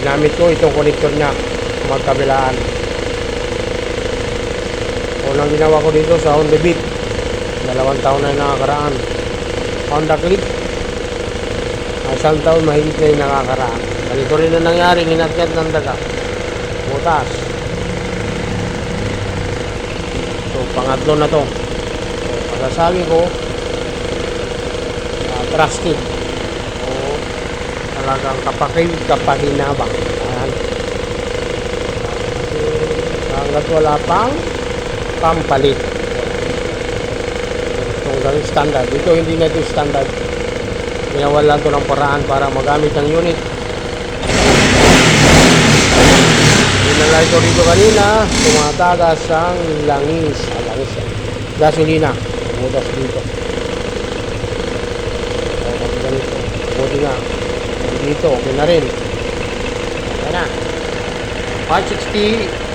ginamit ko itong connector niya magkabilaan. Unang ginawa ko dito sa Honda Beat, 2 taon na yung nakakaraan. Honda Click, 1 taon mahigit na yung nakakaraan. Ganito rin na nangyari, inakyat ng daga, butas. So pangatlo na to. So masasabi ko trusted o talagang kapahinabang. Hanggat wala pang pampalit. Itong gawing standard. Dito hindi na ito standard. Ginawa ito ng paraan para magamit ang unit. Dinala ito dito kanina. Tumatagas ang langis. Gasolina. Butas dito. Ganito. Buti nga. Dito. Okay na rin. Ayan na. 160